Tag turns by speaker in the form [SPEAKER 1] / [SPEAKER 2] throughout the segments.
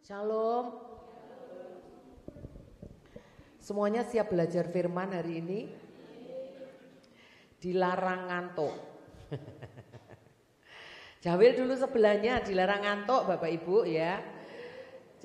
[SPEAKER 1] Shalom. Semuanya siap belajar firman hari ini? Dilarang ngantuk. Jawil dulu sebelahnya, dilarang ngantuk Bapak Ibu ya.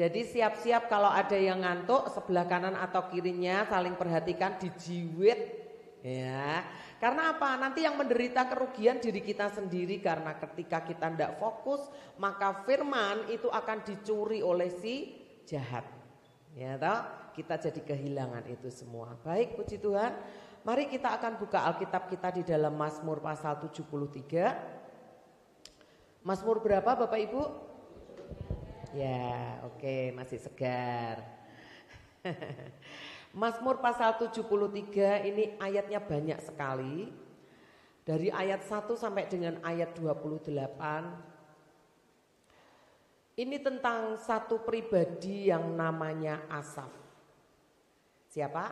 [SPEAKER 1] Jadi siap-siap kalau ada yang ngantuk, sebelah kanan atau kirinya saling perhatikan, dijiwit ya. Karena apa? Nanti yang menderita kerugian diri kita sendiri, karena ketika kita tidak fokus maka firman itu akan dicuri oleh si jahat. Ya toh? Kita jadi kehilangan itu semua. Baik, puji Tuhan. Mari kita akan buka Alkitab kita di dalam Mazmur pasal 73. Mazmur berapa Bapak Ibu? Ya, oke, masih segar. Mazmur pasal 73 ini ayatnya banyak sekali. Dari ayat 1 sampai dengan ayat 28. Ini tentang satu pribadi yang namanya Asaf. Siapa?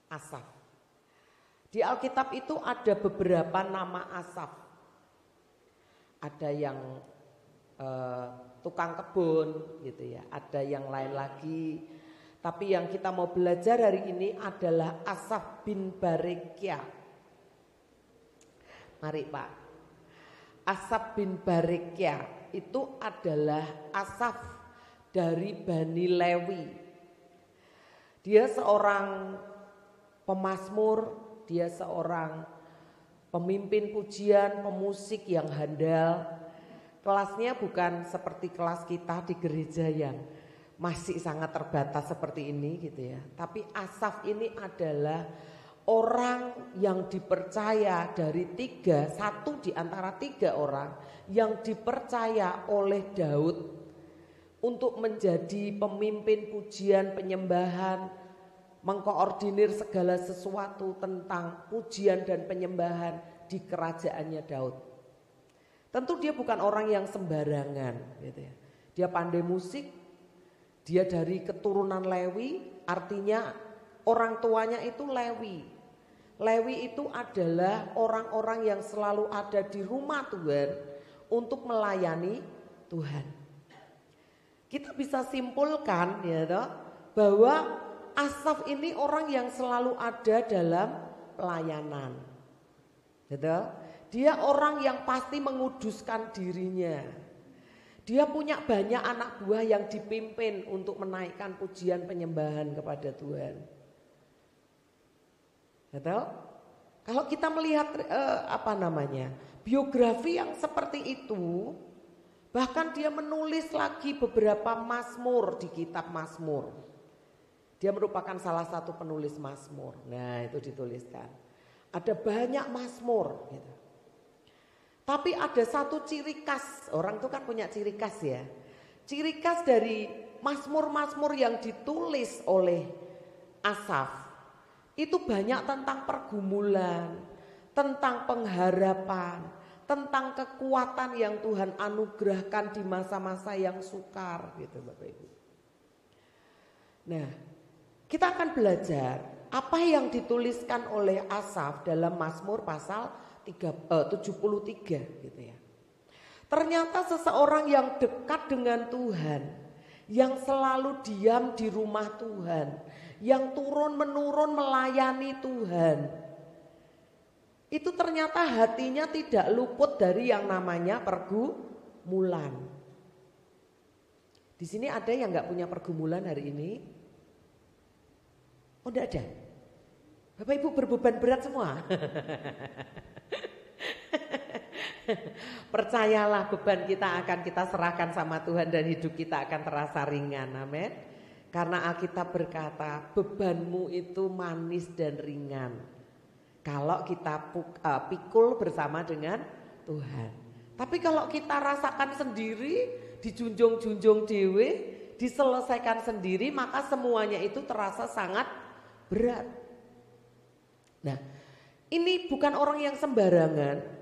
[SPEAKER 1] Asaf. Di Alkitab itu ada beberapa nama Asaf. Ada yang tukang kebun gitu ya, ada yang lain lagi. Tapi yang kita mau belajar hari ini adalah Asaf bin Barekia. Mari Pak. Asaf bin Barekia itu adalah Asaf dari Bani Lewi. Dia seorang pemazmur, dia seorang pemimpin pujian, pemusik yang handal. Kelasnya bukan seperti kelas kita di gereja yang masih sangat terbatas seperti ini gitu ya. Tapi Asaf ini adalah orang yang dipercaya dari satu di antara tiga orang yang dipercaya oleh Daud untuk menjadi pemimpin pujian penyembahan, mengkoordinir segala sesuatu tentang pujian dan penyembahan di kerajaannya Daud. Tentu dia bukan orang yang sembarangan gitu ya. Dia pandai musik. Dia dari keturunan Lewi, artinya orang tuanya itu Lewi. Lewi itu adalah orang-orang yang selalu ada di rumah Tuhan untuk melayani Tuhan. Kita bisa simpulkan ya toh, bahwa Asaf ini orang yang selalu ada dalam pelayanan. Gitu? Dia orang yang pasti menguduskan dirinya. Dia punya banyak anak buah yang dipimpin untuk menaikkan pujian penyembahan kepada Tuhan. Betul? Kalau kita melihat biografi yang seperti itu, bahkan dia menulis lagi beberapa mazmur di kitab Mazmur. Dia merupakan salah satu penulis mazmur. Nah, itu dituliskan. Ada banyak mazmur gitu. Tapi ada satu ciri khas, orang itu kan punya ciri khas ya. Ciri khas dari mazmur-mazmur yang ditulis oleh Asaf itu banyak tentang pergumulan, tentang pengharapan, tentang kekuatan yang Tuhan anugerahkan di masa-masa yang sukar gitu Bapak Ibu. Nah, kita akan belajar apa yang dituliskan oleh Asaf dalam Mazmur pasal 73 gitu ya. Ternyata seseorang yang dekat dengan Tuhan, yang selalu diam di rumah Tuhan, yang turun-menurun melayani Tuhan, itu ternyata hatinya tidak luput dari yang namanya pergumulan. Di sini ada yang nggak punya pergumulan hari ini? Oh, enggak ada. Bapak Ibu berbeban berat semua. Percayalah, beban kita akan kita serahkan sama Tuhan dan hidup kita akan terasa ringan. Amin. Karena Alkitab berkata bebanmu itu manis dan ringan kalau kita pikul bersama dengan Tuhan. Tapi kalau kita rasakan sendiri, dijunjung-junjung dewe, diselesaikan sendiri, maka semuanya itu terasa sangat berat. Nah, ini bukan orang yang sembarangan.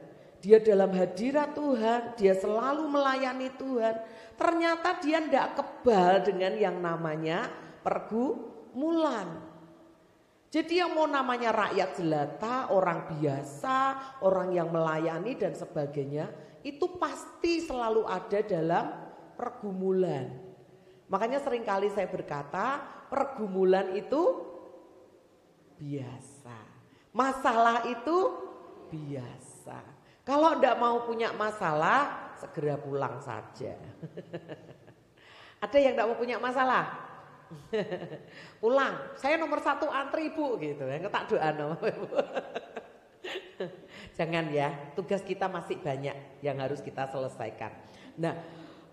[SPEAKER 1] Dia dalam hadirat Tuhan, dia selalu melayani Tuhan. Ternyata dia tidak kebal dengan yang namanya pergumulan. Jadi yang mau namanya rakyat jelata, orang biasa, orang yang melayani dan sebagainya, itu pasti selalu ada dalam pergumulan. Makanya seringkali saya berkata, pergumulan itu biasa. Masalah itu biasa. Kalau enggak mau punya masalah, segera pulang saja. Ada yang enggak mau punya masalah? Pulang, saya nomor 1 antri Bu gitu. Yang tak doa no. Jangan ya, tugas kita masih banyak yang harus kita selesaikan. Nah,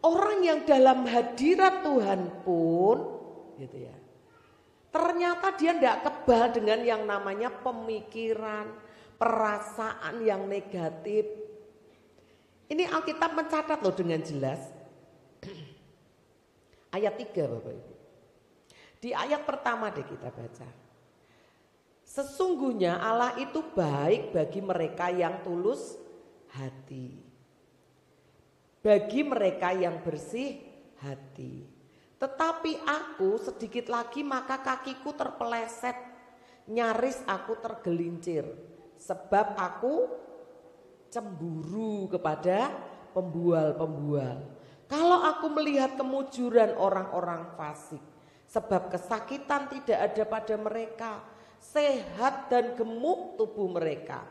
[SPEAKER 1] orang yang dalam hadirat Tuhan pun gitu ya. Ternyata dia tidak kebal dengan yang namanya pemikiran, perasaan yang negatif. Ini Alkitab mencatat loh dengan jelas. Ayat 3 Bapak Ibu. Di ayat pertama deh kita baca. Sesungguhnya Allah itu baik bagi mereka yang tulus hati. Bagi mereka yang bersih hati. Tetapi aku sedikit lagi maka kakiku terpeleset, nyaris aku tergelincir. Sebab aku cemburu kepada pembual-pembual. Kalau aku melihat kemujuran orang-orang fasik, sebab kesakitan tidak ada pada mereka, sehat dan gemuk tubuh mereka.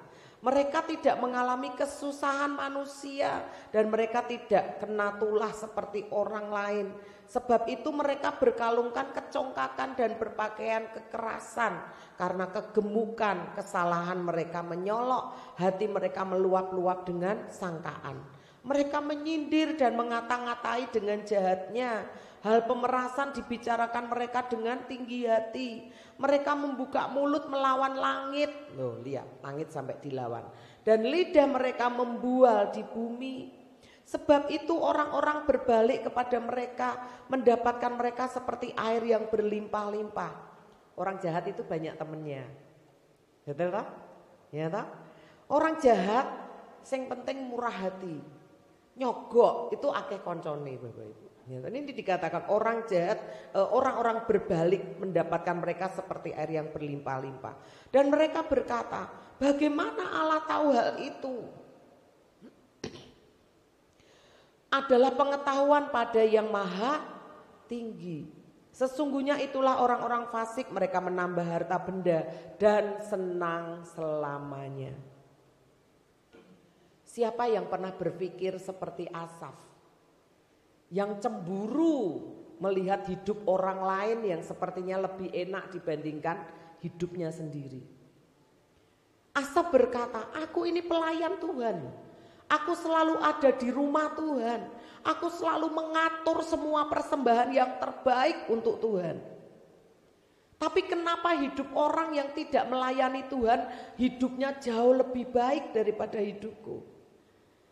[SPEAKER 1] Mereka tidak mengalami kesusahan manusia dan mereka tidak kena tulah seperti orang lain. Sebab itu mereka berkalungkan kecongkakan dan berpakaian kekerasan. Karena kegemukan kesalahan mereka menyolok, hati mereka meluap-luap dengan sangkaan. Mereka menyindir dan mengata-ngatai dengan jahatnya. Hal pemerasan dibicarakan mereka dengan tinggi hati. Mereka membuka mulut melawan langit. Loh, lihat, langit sampai dilawan. Dan lidah mereka membual di bumi. Sebab itu orang-orang berbalik kepada mereka, mendapatkan mereka seperti air yang berlimpah-limpah. Orang jahat itu banyak temennya. Betul tak? Ya tak? Orang jahat yang penting murah hati. Nyogok itu akeh koncone Bapak Ibu. Ya, ini dikatakan orang jahat, orang-orang berbalik mendapatkan mereka seperti air yang berlimpah-limpah. Dan mereka berkata, bagaimana Allah tahu hal itu? Adalah pengetahuan pada yang maha tinggi. Sesungguhnya itulah orang-orang fasik, mereka menambah harta benda dan senang selamanya. Siapa yang pernah berpikir seperti Asaf? Yang cemburu melihat hidup orang lain yang sepertinya lebih enak dibandingkan hidupnya sendiri. Asaf berkata, aku ini pelayan Tuhan. Aku selalu ada di rumah Tuhan. Aku selalu mengatur semua persembahan yang terbaik untuk Tuhan. Tapi kenapa hidup orang yang tidak melayani Tuhan hidupnya jauh lebih baik daripada hidupku?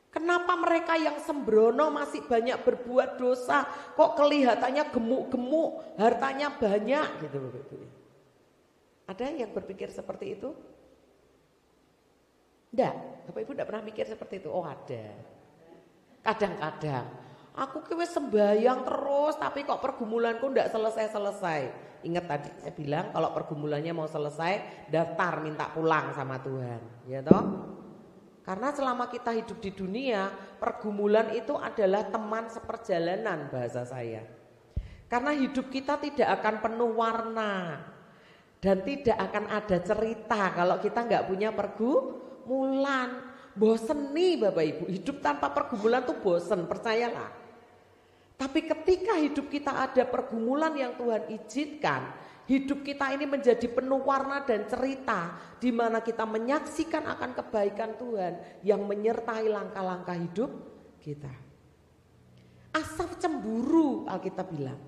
[SPEAKER 1] Kenapa mereka yang sembrono masih banyak berbuat dosa, kok kelihatannya gemuk-gemuk, hartanya banyak gitu Bapak Ibu. Ada yang berpikir seperti itu? Enggak, Bapak Ibu enggak pernah mikir seperti itu. Oh ada. Kadang-kadang aku wis sembahyang terus tapi kok pergumulanku enggak selesai-selesai. Ingat tadi saya bilang kalau pergumulannya mau selesai daftar minta pulang sama Tuhan, ya toh? Karena selama kita hidup di dunia, pergumulan itu adalah teman seperjalanan bahasa saya. Karena hidup kita tidak akan penuh warna dan tidak akan ada cerita kalau kita enggak punya pergumulan. Bosen nih Bapak Ibu, hidup tanpa pergumulan tuh bosen, percayalah. Tapi ketika hidup kita ada pergumulan yang Tuhan izinkan, hidup kita ini menjadi penuh warna dan cerita di mana kita menyaksikan akan kebaikan Tuhan yang menyertai langkah-langkah hidup kita. Asaf cemburu, Alkitab bilang.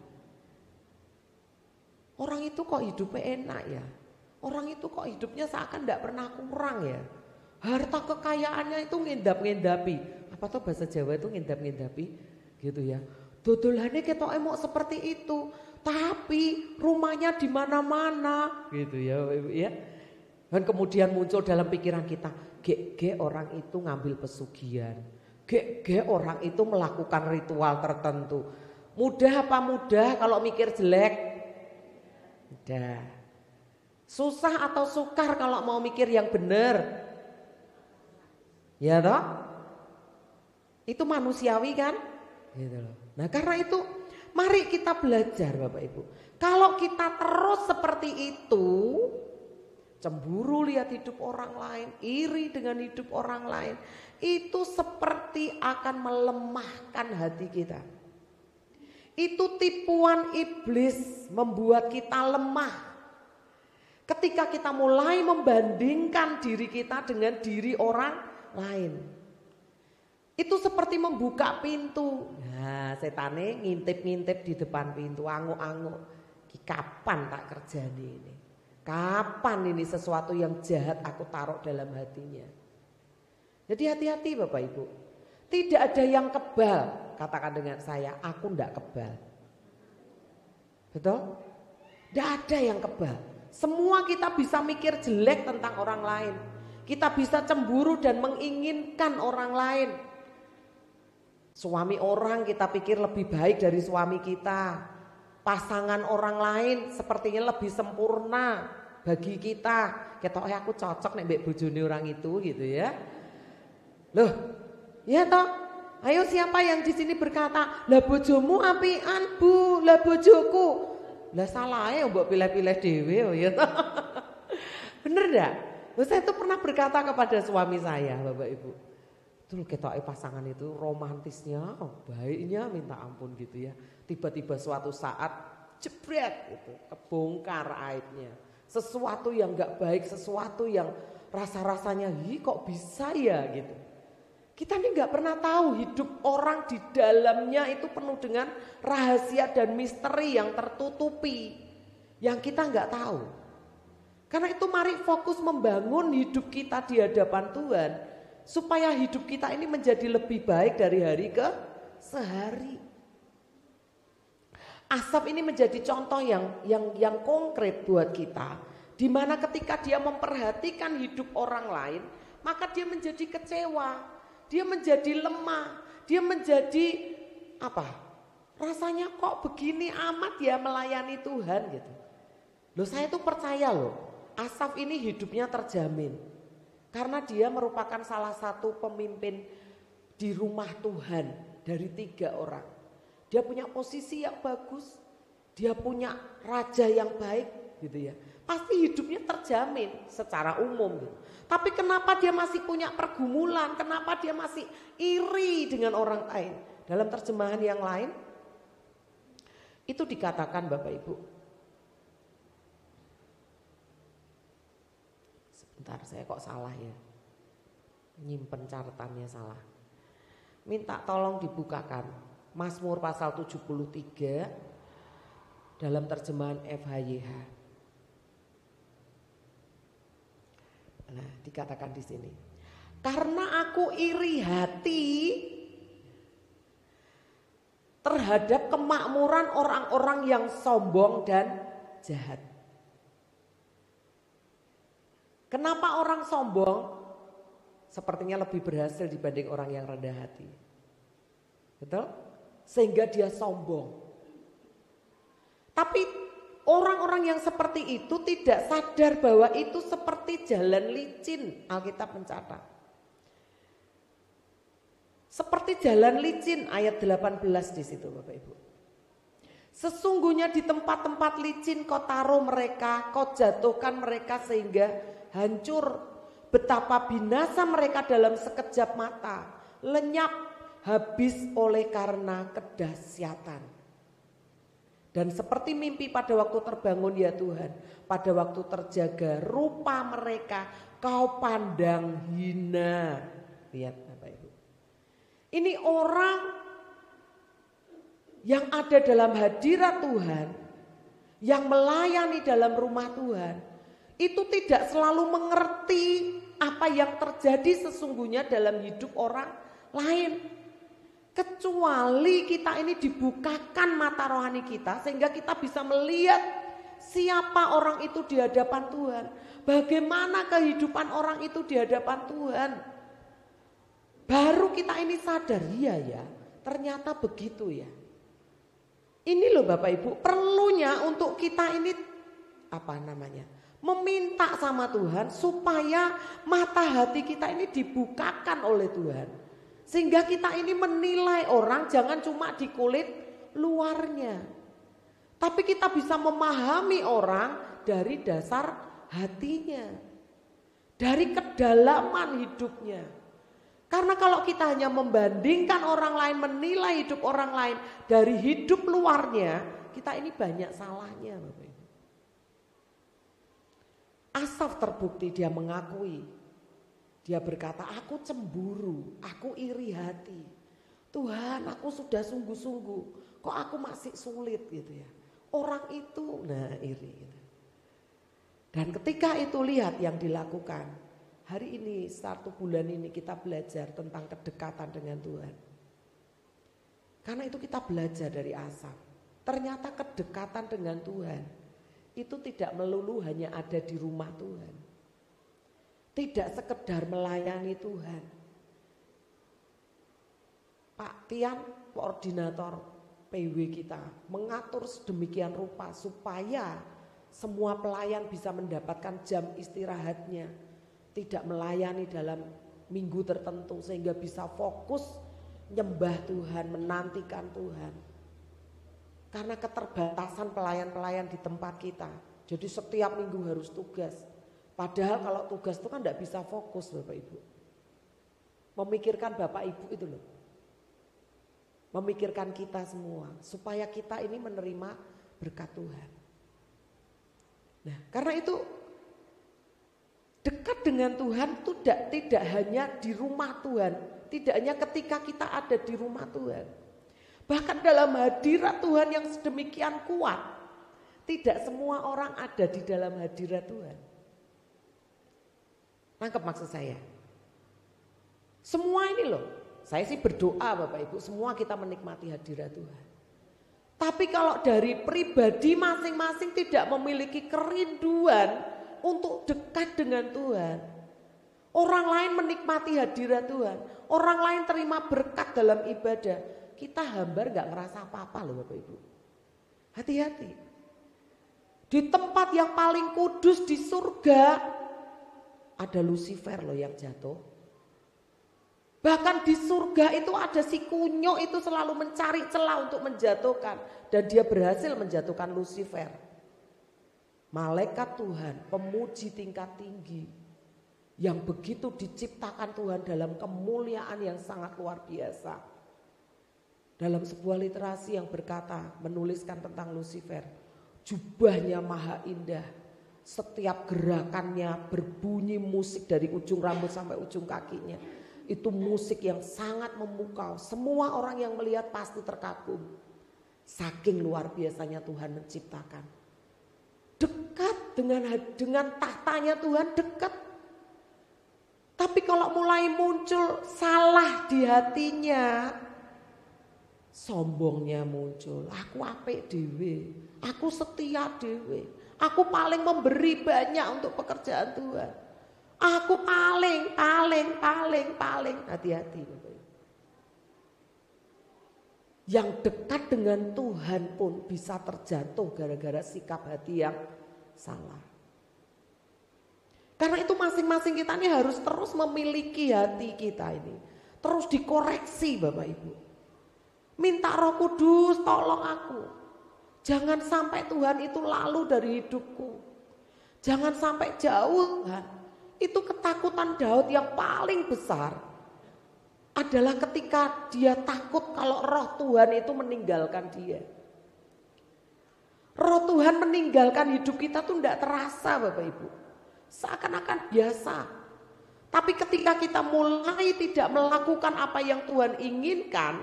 [SPEAKER 1] Orang itu kok hidupnya enak ya? Orang itu kok hidupnya seakan tidak pernah kurang ya? Harta kekayaannya itu ngendap-ngendapi. Apa tuh bahasa Jawa itu ngendap-ngendapi gitu ya. Dodolane ketok emok seperti itu. Tapi rumahnya di mana-mana gitu ya, ya. Dan kemudian muncul dalam pikiran kita, ge orang itu ngambil pesugihan. Ge orang itu melakukan ritual tertentu. Mudah apa mudah kalau mikir jelek? Mudah. Susah atau sukar kalau mau mikir yang benar? Ya toh? Itu manusiawi kan? Gitu loh. Nah karena itu Mari kita belajar Bapak Ibu. Kalau kita terus seperti itu, cemburu lihat hidup orang lain, iri dengan hidup orang lain, itu seperti akan melemahkan hati kita. Itu tipuan iblis membuat kita lemah. Ketika kita mulai membandingkan diri kita dengan diri orang lain. Itu seperti membuka pintu. Nah, setane ngintip-ngintip di depan pintu, anguk-anguk. Kapan tak kerjani ini? Kapan ini sesuatu yang jahat aku taruh dalam hatinya? Jadi hati-hati Bapak Ibu. Tidak ada yang kebal. Katakan dengan saya, aku enggak kebal. Betul? Tidak ada yang kebal. Semua kita bisa mikir jelek tentang orang lain. Kita bisa cemburu dan menginginkan orang lain. Suami orang kita pikir lebih baik dari suami kita. Pasangan orang lain sepertinya lebih sempurna bagi kita. Ketoknya aku cocok nek mbek bojone orang itu gitu ya. Loh, ya toh? Ayo siapa yang di sini berkata, "Lah bojomu apian, Bu, lah bojoku." Lah salah ya mbok pilih-pilih dhewe oh ya toh. Bener enggak? Saya itu pernah berkata kepada suami saya, Bapak Ibu. Tuh ketoknya pasangan itu romantisnya, baiknya minta ampun gitu ya. Tiba-tiba suatu saat jebret gitu, kebongkar aibnya. Sesuatu yang gak baik, sesuatu yang rasa-rasanya kok bisa ya gitu. Kita ini gak pernah tahu hidup orang di dalamnya itu penuh dengan rahasia dan misteri yang tertutupi. Yang kita gak tahu. Karena itu mari fokus membangun hidup kita di hadapan Tuhan. Supaya hidup kita ini menjadi lebih baik dari hari ke sehari. Asaf ini menjadi contoh yang konkret buat kita. Di mana ketika dia memperhatikan hidup orang lain, maka dia menjadi kecewa, dia menjadi lemah, dia menjadi apa? Rasanya kok begini amat ya melayani Tuhan gitu. Loh saya tuh percaya loh, Asaf ini hidupnya terjamin. Karena dia merupakan salah satu pemimpin di rumah Tuhan dari 3 orang. Dia punya posisi yang bagus, dia punya raja yang baik gitu ya. Pasti hidupnya terjamin secara umum gitu. Tapi kenapa dia masih punya pergumulan, kenapa dia masih iri dengan orang lain? Dalam terjemahan yang lain, itu dikatakan Bapak Ibu. Sebentar, saya kok salah ya. Nyimpen catatannya salah. Minta tolong dibukakan. Mazmur pasal 73 dalam terjemahan FHYH. Nah, dikatakan di sini. Karena aku iri hati terhadap kemakmuran orang-orang yang sombong dan jahat. Kenapa orang sombong sepertinya lebih berhasil dibanding orang yang rendah hati? Betul? Sehingga dia sombong. Tapi orang-orang yang seperti itu tidak sadar bahwa itu seperti jalan licin. Alkitab mencatat. Seperti jalan licin ayat 18 di situ Bapak Ibu. Sesungguhnya di tempat-tempat licin kau taruh mereka, kau jatuhkan mereka sehingga hancur. Betapa binasa mereka dalam sekejap mata, lenyap habis oleh karena kedahsyatan. Dan seperti mimpi pada waktu terbangun ya Tuhan, pada waktu terjaga rupa mereka kau pandang hina. Lihat Bapak Ibu. Ini orang yang ada dalam hadirat Tuhan, yang melayani dalam rumah Tuhan, itu tidak selalu mengerti apa yang terjadi sesungguhnya dalam hidup orang lain. Kecuali kita ini dibukakan mata rohani kita sehingga kita bisa melihat siapa orang itu di hadapan Tuhan. Bagaimana kehidupan orang itu di hadapan Tuhan. Baru kita ini sadar, iya ya ternyata begitu ya. Ini loh Bapak Ibu, perlunya untuk kita ini meminta sama Tuhan supaya mata hati kita ini dibukakan oleh Tuhan. Sehingga kita ini menilai orang jangan cuma di kulit luarnya. Tapi kita bisa memahami orang dari dasar hatinya. Dari kedalaman hidupnya. Karena kalau kita hanya membandingkan orang lain, menilai hidup orang lain dari hidup luarnya, kita ini banyak salahnya. Bapak Ibu. Asaf terbukti dia mengakui. Dia berkata, aku cemburu, aku iri hati. Tuhan, aku sudah sungguh-sungguh, kok aku masih sulit gitu ya. Orang itu, nah iri gitu. Dan ketika itu lihat yang dilakukan, hari ini 1 bulan ini kita belajar tentang kedekatan dengan Tuhan. Karena itu kita belajar dari Asaf. Ternyata kedekatan dengan Tuhan itu tidak melulu hanya ada di rumah Tuhan. Tidak sekedar melayani Tuhan. Pak Tian, koordinator PW kita, mengatur sedemikian rupa supaya semua pelayan bisa mendapatkan jam istirahatnya. Tidak melayani dalam minggu tertentu sehingga bisa fokus nyembah Tuhan, menantikan Tuhan. Karena keterbatasan pelayan-pelayan di tempat kita. Jadi setiap minggu harus tugas. Padahal kalau tugas itu kan tidak bisa fokus Bapak Ibu. Memikirkan Bapak Ibu itu loh. Memikirkan kita semua. Supaya kita ini menerima berkat Tuhan. Nah karena itu dekat dengan Tuhan itu tidak hanya di rumah Tuhan. Tidak hanya ketika kita ada di rumah Tuhan. Bahkan dalam hadirat Tuhan yang sedemikian kuat. Tidak semua orang ada di dalam hadirat Tuhan. Nangkep maksud saya? Semua ini loh. Saya sih berdoa Bapak Ibu. Semua kita menikmati hadirat Tuhan. Tapi kalau dari pribadi masing-masing tidak memiliki kerinduan untuk dekat dengan Tuhan. Orang lain menikmati hadirat Tuhan. Orang lain terima berkat dalam ibadah. Kita hambar gak ngerasa apa-apa loh Bapak Ibu. Hati-hati. Di tempat yang paling kudus di surga ada Lucifer loh yang jatuh. Bahkan di surga itu ada si kunyuk itu selalu mencari celah untuk menjatuhkan. Dan dia berhasil menjatuhkan Lucifer. Malaikat Tuhan, pemuji tingkat tinggi. Yang begitu diciptakan Tuhan dalam kemuliaan yang sangat luar biasa. Dalam sebuah literasi yang berkata, menuliskan tentang Lucifer. Jubahnya maha indah. Setiap gerakannya berbunyi musik dari ujung rambut sampai ujung kakinya. Itu musik yang sangat memukau. Semua orang yang melihat pasti terkagum. Saking luar biasanya Tuhan menciptakan. Dekat dengan tahtanya Tuhan dekat. Tapi kalau mulai muncul salah di hatinya, sombongnya muncul. Aku apik dhewe, aku setia dhewe, aku paling memberi banyak untuk pekerjaan Tuhan. Aku paling. Hati-hati Bapak. Yang dekat dengan Tuhan pun bisa terjatuh gara-gara sikap hati yang salah. Karena itu masing-masing kita ini harus terus memiliki hati kita ini. Terus dikoreksi Bapak Ibu. Minta Roh Kudus tolong aku. Jangan sampai Tuhan itu lalu dari hidupku. Jangan sampai jauh Tuhan. Itu ketakutan Daud yang paling besar adalah ketika dia takut kalau roh Tuhan itu meninggalkan dia. Roh Tuhan meninggalkan hidup kita tuh tidak terasa Bapak Ibu. Seakan-akan biasa. Tapi ketika kita mulai tidak melakukan apa yang Tuhan inginkan,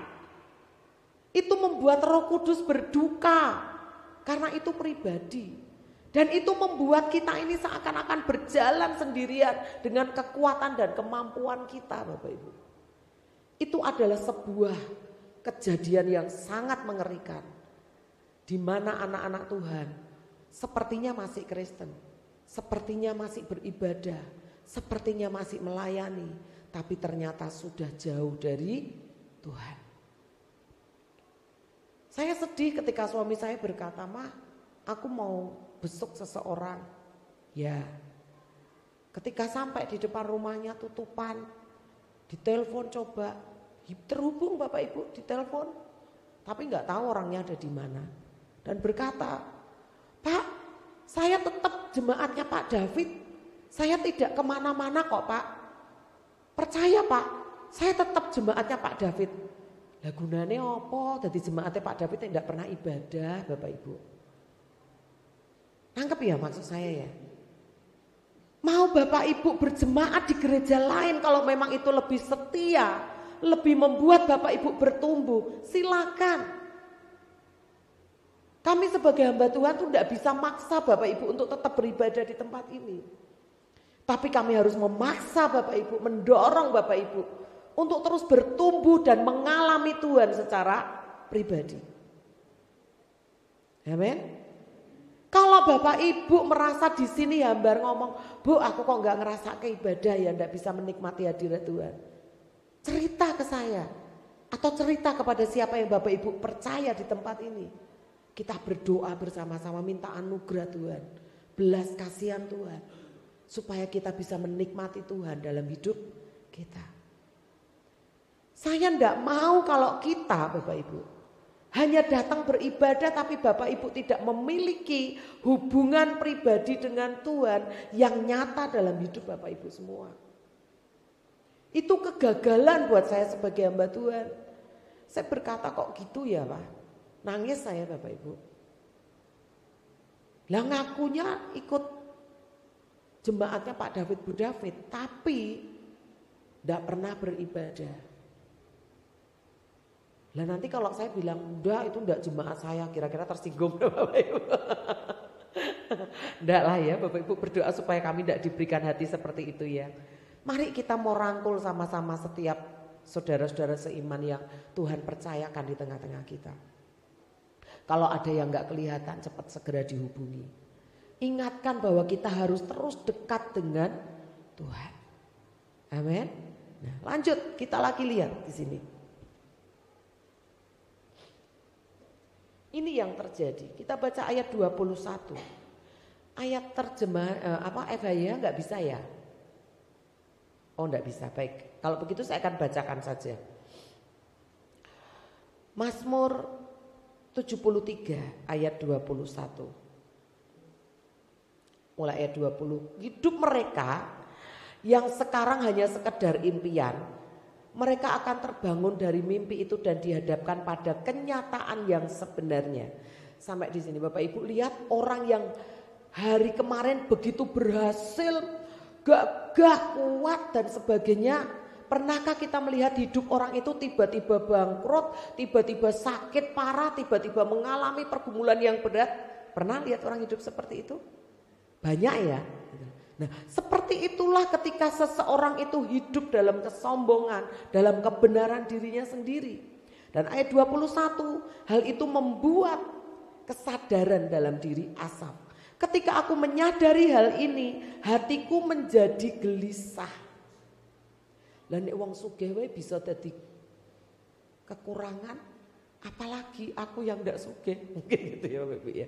[SPEAKER 1] itu membuat Roh Kudus berduka. Karena itu pribadi. Dan itu membuat kita ini seakan-akan berjalan sendirian dengan kekuatan dan kemampuan kita Bapak Ibu. Itu adalah sebuah kejadian yang sangat mengerikan. Di mana anak-anak Tuhan sepertinya masih Kristen. Sepertinya masih beribadah. Sepertinya masih melayani. Tapi ternyata sudah jauh dari Tuhan. Saya sedih ketika suami saya berkata, "Ma, aku mau besuk seseorang." Ya, ketika sampai di depan rumahnya tutupan, ditelepon coba, terhubung Bapak Ibu ditelepon, tapi nggak tahu orangnya ada di mana. Dan berkata, Pak, saya tetap jemaatnya Pak David, saya tidak kemana-mana kok Pak. Percaya Pak, saya tetap jemaatnya Pak David. Lah gunane apa? Jadi jemaatnya Pak David tidak pernah ibadah, Bapak Ibu. Nangkep ya maksud saya ya? Mau Bapak Ibu berjemaat di gereja lain kalau memang itu lebih setia, lebih membuat Bapak Ibu bertumbuh, silakan. Kami sebagai hamba Tuhan tuh tidak bisa maksa Bapak Ibu untuk tetap beribadah di tempat ini. Tapi kami harus memaksa Bapak Ibu, mendorong Bapak Ibu untuk terus bertumbuh dan mengalami Tuhan secara pribadi. Amin. Kalau Bapak Ibu merasa di sini hambar ngomong, Bu aku kok nggak ngerasa keibadah ya, nggak bisa menikmati hadirat Tuhan. Cerita ke saya atau cerita kepada siapa yang Bapak Ibu percaya di tempat ini. Kita berdoa bersama-sama minta anugerah Tuhan, belas kasihan Tuhan, supaya kita bisa menikmati Tuhan dalam hidup kita. Saya nggak mau kalau kita Bapak Ibu hanya datang beribadah tapi Bapak Ibu tidak memiliki hubungan pribadi dengan Tuhan yang nyata dalam hidup Bapak Ibu semua. Itu kegagalan buat saya sebagai hamba Tuhan. Saya berkata kok gitu ya Pak. Nangis saya Bapak Ibu. Lah ngakunya ikut jemaatnya Pak David Bu David, tapi tidak pernah beribadah. Lah nanti kalau saya bilang udah itu tidak jemaat saya, kira-kira tersinggung Bapak Ibu. Enggak lah ya Bapak Ibu, berdoa supaya kami tidak diberikan hati seperti itu ya. Mari kita mau rangkul sama-sama setiap saudara-saudara seiman yang Tuhan percayakan di tengah-tengah kita. Kalau ada yang gak kelihatan cepat segera dihubungi. Ingatkan bahwa kita harus terus dekat dengan Tuhan. Amin. Nah, lanjut kita lagi lihat di sini. Ini yang terjadi. Kita baca ayat 21. Ayat terjemah FHY gak bisa ya? Oh gak bisa, baik. Kalau begitu saya akan bacakan saja. Mazmur 73 ayat 21. Mulai ayat 20. Hidup mereka yang sekarang hanya sekedar impian, mereka akan terbangun dari mimpi itu dan dihadapkan pada kenyataan yang sebenarnya. Sampai di sini Bapak Ibu lihat orang yang hari kemarin begitu berhasil, gagah, kuat dan sebagainya. Pernahkah kita melihat hidup orang itu tiba-tiba bangkrut, tiba-tiba sakit parah, tiba-tiba mengalami pergumulan yang berat? Pernah lihat orang hidup seperti itu? Banyak ya. Nah, seperti itulah ketika seseorang itu hidup dalam kesombongan, dalam kebenaran dirinya sendiri. Dan ayat 21, hal itu membuat kesadaran dalam diri Asaf. Ketika aku menyadari hal ini, hatiku menjadi gelisah. Lah nek wong sugih wae bisa dadi kekurangan, apalagi aku yang ndak sugih. Mungkin gitu ya Bapak ya.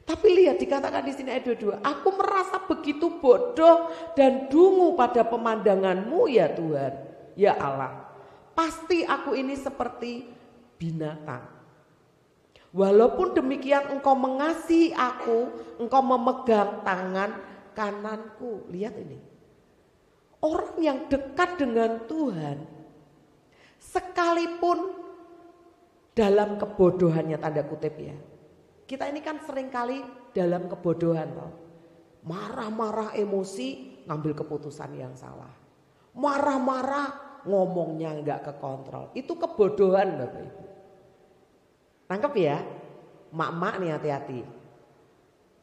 [SPEAKER 1] Tapi lihat dikatakan di sini ayat 22, aku merasa begitu bodoh dan dungu pada pemandanganmu ya Tuhan. Ya Allah, pasti aku ini seperti binatang. Walaupun demikian engkau mengasihi aku, engkau memegang tangan kananku. Lihat ini. Orang yang dekat dengan Tuhan, sekalipun dalam kebodohannya tanda kutip ya. Kita ini kan seringkali dalam kebodohan loh. Marah-marah emosi ngambil keputusan yang salah. Marah-marah ngomongnya enggak kekontrol. Itu kebodohan Bapak Ibu. Tangkap ya, mak-mak nih hati-hati.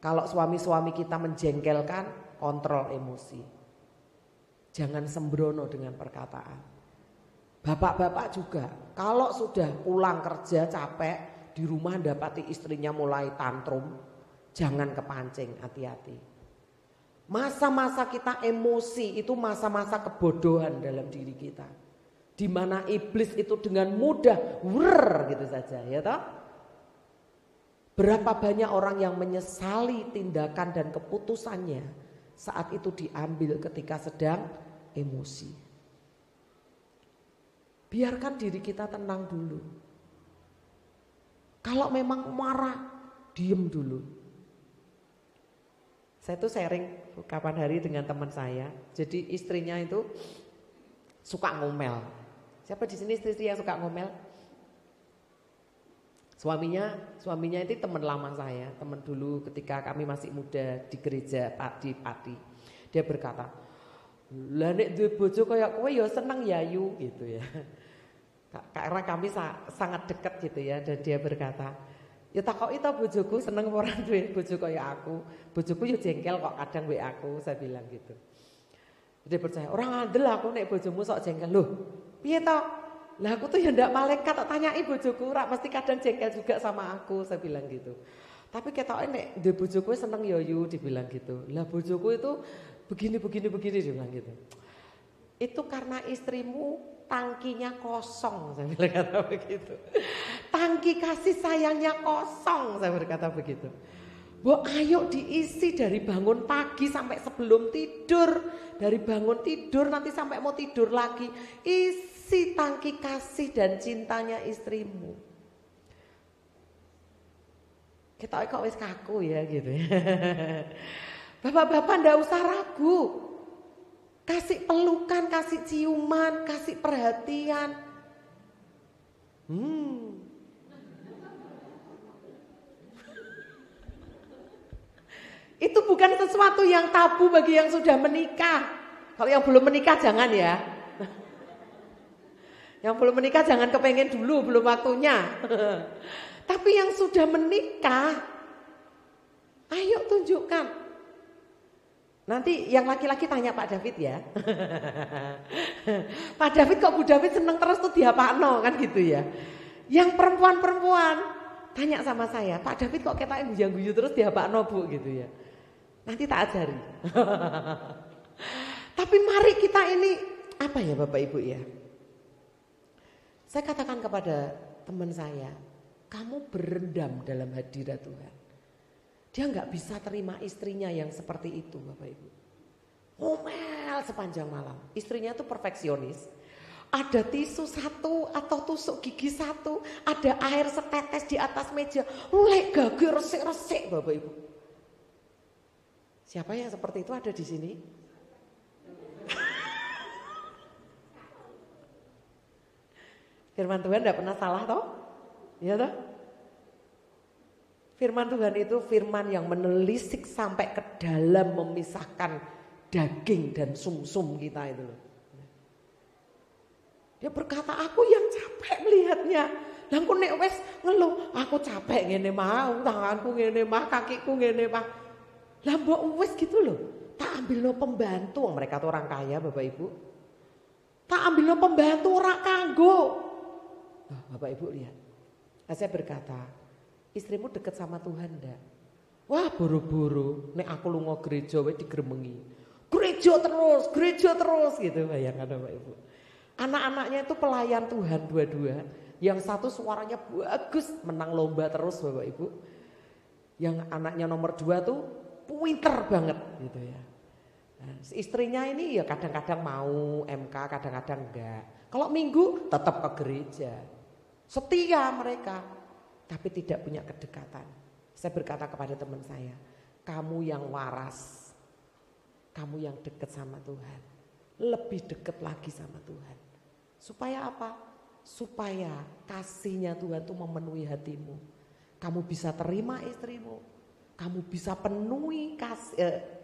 [SPEAKER 1] Kalau suami-suami kita menjengkelkan, kontrol emosi. Jangan sembrono dengan perkataan. Bapak-bapak juga, kalau sudah pulang kerja capek, di rumah dapati istrinya mulai tantrum, jangan kepancing, hati-hati. Masa-masa kita emosi itu masa-masa kebodohan dalam diri kita. Di mana iblis itu dengan mudah gitu saja, ya toh? Berapa banyak orang yang menyesali tindakan dan keputusannya saat itu diambil ketika sedang emosi. Biarkan diri kita tenang dulu. Kalau memang marah, diem dulu. Saya tuh sharing kapan hari dengan teman saya. Jadi istrinya itu suka ngomel. Siapa di sini istri yang suka ngomel? Suaminya itu teman lama saya, teman dulu ketika kami masih muda di gereja di Pati. Dia berkata, "Lah nek duwe bojo kaya kowe ya seneng ya Yu," gitu ya. Karena kami sangat dekat gitu ya, dan dia berkata, "Ya takoki ta bojoku seneng ora duwe bojo kaya aku. Bojoku ya jengkel kok kadang WA aku," saya bilang gitu. Dia percaya, "Ora ngandel aku nek bojomu sok jengkel." Loh, piye to? Lah aku tuh ya ndak malaikat, tak tanyai bojoku ora mesti kadang jengkel juga sama aku, saya bilang gitu. Tapi ketoke nek duwe bojoku seneng ya Yu, dibilang gitu. Lah bojoku itu begini dia bilang gitu. Itu karena istrimu tangkinya kosong, saya bilang kata begitu. Tangki kasih sayangnya kosong, saya berkata begitu. Bu, ayo diisi dari bangun pagi sampai sebelum tidur, dari bangun tidur nanti sampai mau tidur lagi, isi tangki kasih dan cintanya istrimu. Kita kok wis kaku ya gitu ya. Bapak-bapak ndak usah ragu. Kasih pelukan, kasih ciuman, kasih perhatian. Itu bukan sesuatu yang tabu bagi yang sudah menikah. Kalau yang belum menikah jangan ya. Yang belum menikah jangan kepengen dulu, belum waktunya. Tapi yang sudah menikah, ayo tunjukkan. Nanti yang laki-laki tanya Pak David ya. Pak David kok Bu David seneng terus tuh diapakno kan gitu ya. Yang perempuan-perempuan tanya sama saya, Pak David kok ketake guyang-guyu terus diapakno Bu gitu ya. Nanti tak ajari. Tapi mari kita ini apa ya Bapak Ibu ya. Saya katakan kepada teman saya, kamu berendam dalam hadirat Tuhan. Dia nggak bisa terima istrinya yang seperti itu Bapak Ibu. Ngomel sepanjang malam. Istrinya tuh perfeksionis. Ada tisu satu atau tusuk gigi satu, ada air setetes di atas meja, lek gage resik-resik Bapak Ibu. Siapa yang seperti itu ada di sini? Firman Tuhan tidak pernah salah toh? Iya toh? Firman Tuhan itu firman yang menelisik sampai ke dalam memisahkan daging dan sumsum kita itu loh. Dia berkata, aku yang capek melihatnya. Langku nek wes ngeluh, aku capek ngene mau, tanganku ngene mah, kakiku ngene mah. Lah mbok wes gitu loh. Tak ambil no pembantu, mereka tuh orang kaya Bapak Ibu. Tak ambil no pembantu orang kanggo. Nah, Bapak Ibu lihat. Nah, saya berkata, istrimu dekat sama Tuhan enggak? Wah boro-boro, nek aku lunga gereja wis digremengi. Gereja terus gitu bayangkan Bapak Ibu. Anak-anaknya itu pelayan Tuhan dua-dua. Yang satu suaranya bagus, menang lomba terus Bapak Ibu. Yang anaknya nomor 2 tuh pinter banget gitu ya. Nah, istrinya ini ya kadang-kadang mau MK, kadang-kadang enggak. Kalau minggu tetap ke gereja. Setia mereka, tapi tidak punya kedekatan. Saya berkata kepada teman saya, kamu yang waras, kamu yang dekat sama Tuhan, lebih dekat lagi sama Tuhan. Supaya apa? Supaya kasihnya Tuhan itu memenuhi hatimu. Kamu bisa terima istrimu, kamu bisa penuhi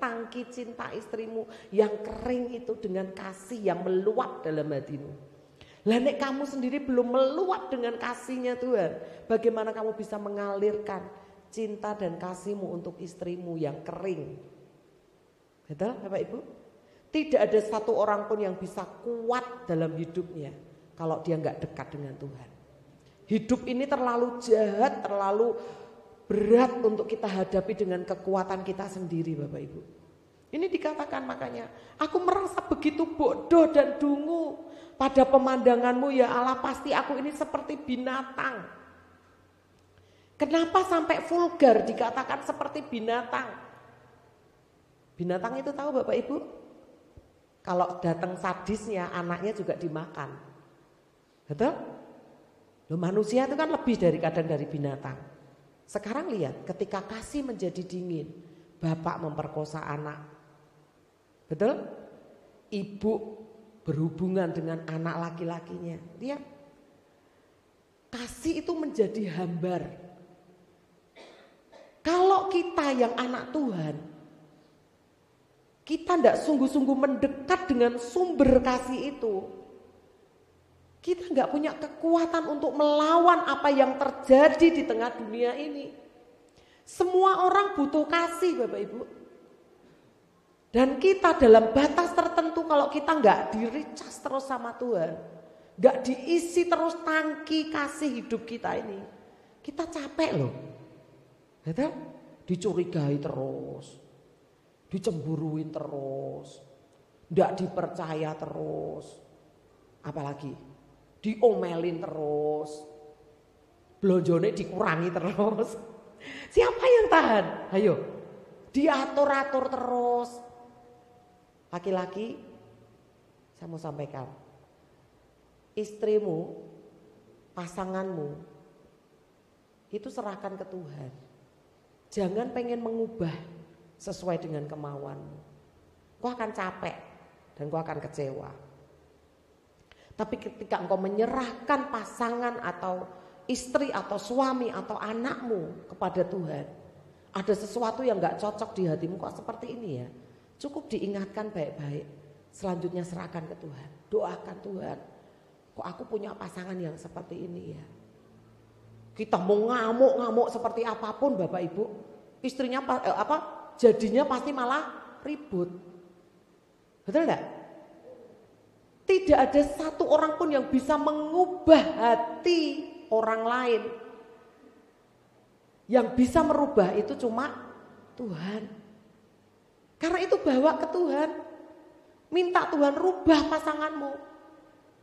[SPEAKER 1] tangki cinta istrimu yang kering itu dengan kasih yang meluap dalam hatimu. Lah nek kamu sendiri belum meluap dengan kasihnya Tuhan, bagaimana kamu bisa mengalirkan cinta dan kasihmu untuk istrimu yang kering? Betul Bapak Ibu? Tidak ada satu orang pun yang bisa kuat dalam hidupnya kalau dia nggak dekat dengan Tuhan. Hidup ini terlalu jahat, terlalu berat untuk kita hadapi dengan kekuatan kita sendiri Bapak Ibu. Ini dikatakan makanya, aku merasa begitu bodoh dan dungu. Pada pemandanganmu ya Allah, pasti aku ini seperti binatang. Kenapa sampai vulgar dikatakan seperti binatang? Binatang itu tahu Bapak Ibu? Kalau datang sadisnya anaknya juga dimakan. Betul? Loh, manusia itu kan lebih dari kadang dari binatang. Sekarang lihat, ketika kasih menjadi dingin, bapak memperkosa anak. Betul? Ibu berhubungan dengan anak laki-lakinya. Lihat, kasih itu menjadi hambar. Kalau kita yang anak Tuhan, kita tidak sungguh-sungguh mendekat dengan sumber kasih itu, kita nggak punya kekuatan untuk melawan apa yang terjadi di tengah dunia ini. Semua orang butuh kasih, Bapak Ibu. Dan kita dalam batas tertentu, kalau kita nggak di-recharge terus sama Tuhan, nggak diisi terus tangki kasih hidup kita ini, kita capek loh. Betul? Dicurigai terus, dicemburuin terus, nggak dipercaya terus, apalagi diomelin terus, belonjone dikurangi terus. Siapa yang tahan? Ayo, diatur-atur terus. Laki-laki, saya mau sampaikan, istrimu, pasanganmu, itu serahkan ke Tuhan. Jangan pengen mengubah sesuai dengan kemauanmu. Kau akan capek dan kau akan kecewa. Tapi ketika engkau menyerahkan pasangan atau istri atau suami atau anakmu kepada Tuhan, ada sesuatu yang gak cocok di hatimu, kok seperti ini ya, cukup diingatkan baik-baik. Selanjutnya serahkan ke Tuhan, doakan Tuhan, kok aku punya pasangan yang seperti ini ya. Kita mau ngamuk-ngamuk seperti apapun Bapak Ibu, istrinya jadinya pasti malah ribut. Betul enggak? Tidak ada satu orang pun yang bisa mengubah hati orang lain. Yang bisa merubah itu cuma Tuhan. Karena itu bawa ke Tuhan. Minta Tuhan rubah pasanganmu.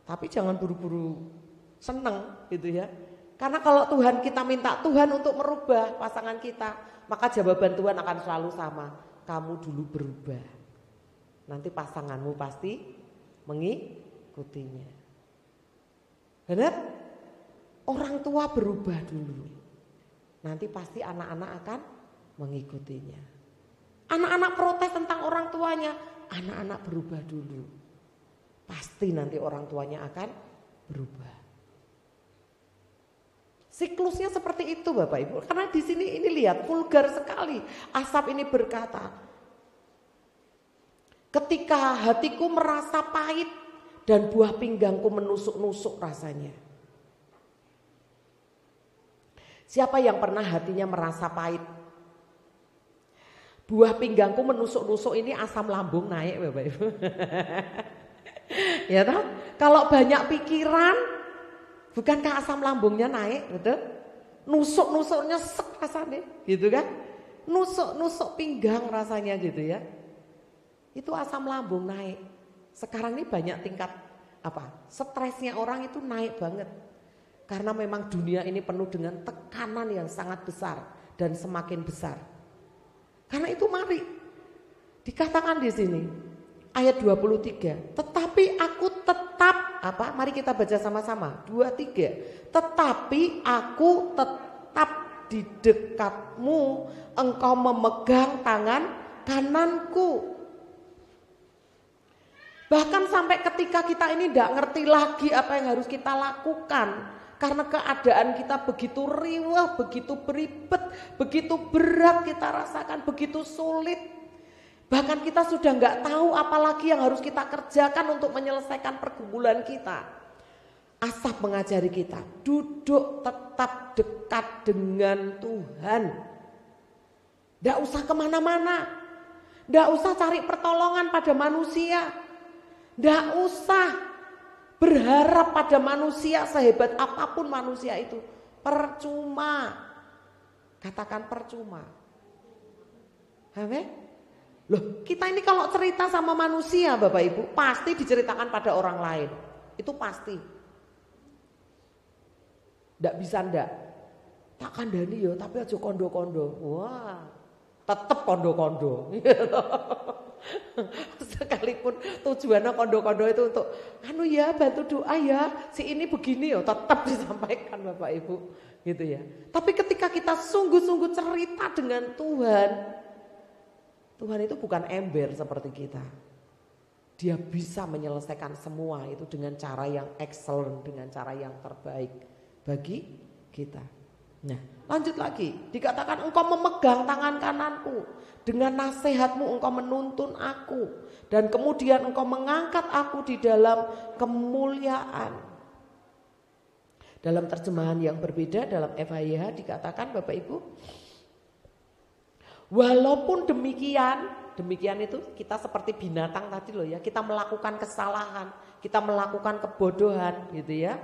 [SPEAKER 1] Tapi jangan buru-buru seneng gitu ya. Karena kalau Tuhan kita minta Tuhan untuk merubah pasangan kita, maka jawaban Tuhan akan selalu sama. Kamu dulu berubah. Nanti pasanganmu pasti mengikutinya. Benar? Orang tua berubah dulu. Nanti pasti anak-anak akan mengikutinya. Anak-anak protes tentang orang tuanya, anak-anak berubah dulu. Pasti nanti orang tuanya akan berubah. Siklusnya seperti itu Bapak Ibu. Karena di sini ini lihat vulgar sekali. Asap ini berkata, ketika hatiku merasa pahit dan buah pinggangku menusuk-nusuk rasanya. Siapa yang pernah hatinya merasa pahit? Buah pinggangku menusuk-nusuk ini asam lambung naik Bapak Ibu. Ya toh? Kalau banyak pikiran, bukankah asam lambungnya naik, betul? Nusuk-nusuknya sek rasanya, gitu kan? Nusuk-nusuk pinggang rasanya gitu ya. Itu asam lambung naik. Sekarang ini banyak tingkat stresnya orang itu naik banget. Karena memang dunia ini penuh dengan tekanan yang sangat besar dan semakin besar. Karena itu mari dikatakan di sini ayat 23, tetapi aku tetap mari kita baca sama-sama. 2, 3. Tetapi aku tetap di dekatmu, engkau memegang tangan kananku. Bahkan sampai ketika kita ini tidak ngerti lagi apa yang harus kita lakukan. Karena keadaan kita begitu riwah, begitu beribet, begitu berat kita rasakan, begitu sulit. Bahkan kita sudah nggak tahu apa lagi yang harus kita kerjakan untuk menyelesaikan pergumulan kita. Asap mengajari kita, duduk tetap dekat dengan Tuhan. Nggak usah kemana-mana, nggak usah cari pertolongan pada manusia. Nggak usah berharap pada manusia sehebat apapun manusia itu. Percuma. Katakan percuma. Amin. Loh, kita ini kalau cerita sama manusia Bapak Ibu, pasti diceritakan pada orang lain. Itu pasti. Nggak bisa ndak. Tak kandani ya, tapi aja kondo-kondo. Wah, tetep kondo-kondo. Sekalipun tujuannya kondo-kondo itu untuk anu ya bantu doa ya, si ini begini ya tetap disampaikan Bapak Ibu gitu ya. Tapi ketika kita sungguh-sungguh cerita dengan Tuhan, Tuhan itu bukan ember seperti kita. Dia bisa menyelesaikan semua itu dengan cara yang excellent, dengan cara yang terbaik bagi kita. Nah, lanjut lagi, dikatakan engkau memegang tangan kananku, dengan nasihatmu engkau menuntun aku, dan kemudian engkau mengangkat aku di dalam kemuliaan. Dalam terjemahan yang berbeda, dalam FHIH dikatakan Bapak Ibu, walaupun demikian itu kita seperti binatang tadi loh ya, kita melakukan kesalahan, kita melakukan kebodohan gitu ya.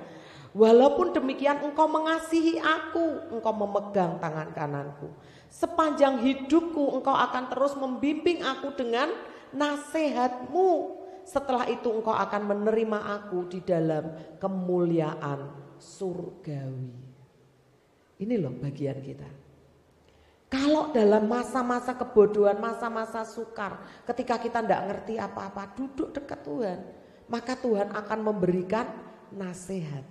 [SPEAKER 1] Walaupun demikian engkau mengasihi aku, engkau memegang tangan kananku. Sepanjang hidupku engkau akan terus membimbing aku dengan nasihatmu. Setelah itu engkau akan menerima aku di dalam kemuliaan surgawi. Ini loh bagian kita. Kalau dalam masa-masa kebodohan, masa-masa sukar, ketika kita tidak ngerti apa-apa, duduk dekat Tuhan, maka Tuhan akan memberikan nasihat.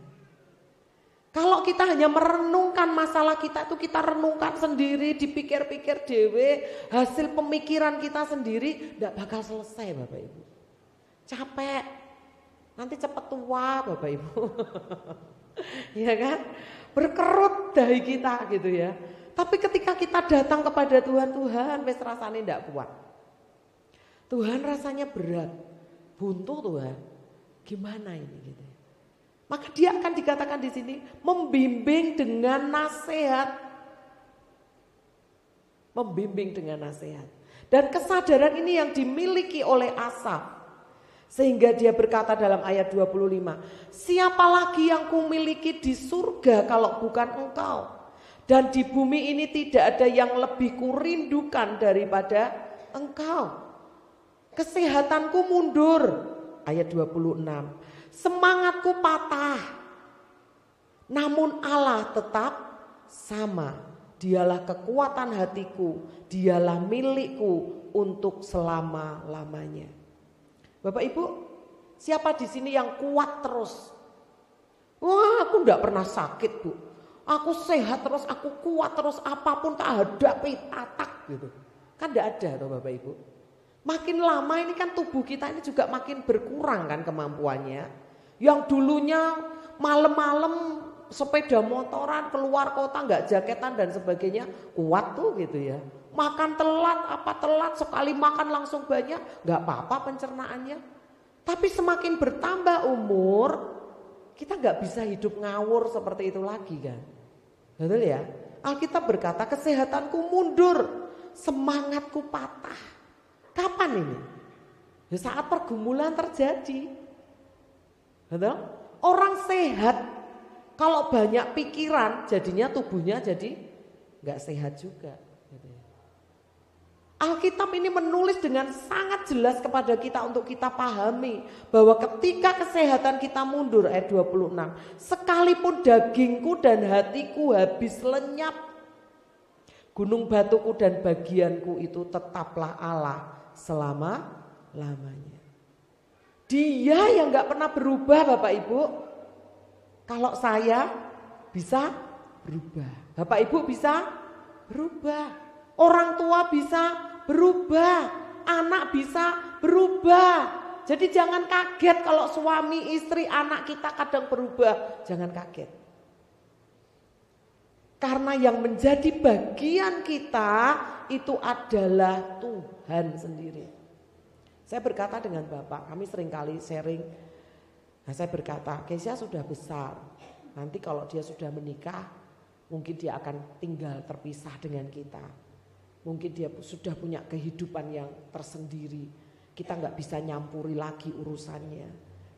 [SPEAKER 1] Kalau kita hanya merenungkan masalah kita itu kita renungkan sendiri, dipikir-pikir dewe, hasil pemikiran kita sendiri tidak bakal selesai Bapak Ibu. Capek, nanti cepat tua Bapak Ibu. Ya kan? Berkerut dahi kita gitu ya. Tapi ketika kita datang kepada Tuhan, Tuhan wis rasanya tidak kuat. Tuhan rasanya berat, buntu Tuhan. Gimana ini gitu. Maka dia akan dikatakan di sini membimbing dengan nasihat. Membimbing dengan nasihat. Dan kesadaran ini yang dimiliki oleh Asaf. Sehingga dia berkata dalam ayat 25, siapa lagi yang kumiliki di surga kalau bukan engkau? Dan di bumi ini tidak ada yang lebih kurindukan daripada engkau. Kesehatanku mundur. Ayat 26. Semangatku patah, namun Allah tetap sama. Dialah kekuatan hatiku, dialah milikku untuk selama-lamanya. Bapak Ibu, siapa di sini yang kuat terus? Wah, aku enggak pernah sakit Bu. Aku sehat terus, aku kuat terus, apapun tak hadapi, tatak gitu. Kan enggak ada tuh Bapak Ibu. Makin lama ini kan tubuh kita ini juga makin berkurang kan kemampuannya. Yang dulunya malam-malam sepeda motoran keluar kota nggak jaketan dan sebagainya kuat tuh gitu ya. Makan telat sekali makan langsung banyak nggak apa-apa pencernaannya. Tapi semakin bertambah umur kita nggak bisa hidup ngawur seperti itu lagi kan. Betul ya? Alkitab berkata kesehatanku mundur, semangatku patah. Kapan ini? Ya saat pergumulan terjadi. Betul? Orang sehat kalau banyak pikiran jadinya tubuhnya jadi gak sehat juga. Alkitab ini menulis dengan sangat jelas kepada kita untuk kita pahami bahwa ketika kesehatan kita mundur ayat 26, sekalipun dagingku dan hatiku habis lenyap, gunung batuku dan bagianku itu tetaplah Allah selama-lamanya. Dia yang gak pernah berubah Bapak Ibu. Kalau saya bisa berubah, Bapak Ibu bisa berubah, orang tua bisa berubah, anak bisa berubah. Jadi jangan kaget kalau suami, istri, anak kita kadang berubah. Jangan kaget. Karena yang menjadi bagian kita itu adalah Tuhan sendiri. Saya berkata dengan Bapak, kami seringkali sharing. Nah saya berkata, Kesia sudah besar. Nanti kalau dia sudah menikah, mungkin dia akan tinggal terpisah dengan kita. Mungkin dia sudah punya kehidupan yang tersendiri. Kita nggak bisa nyampuri lagi urusannya.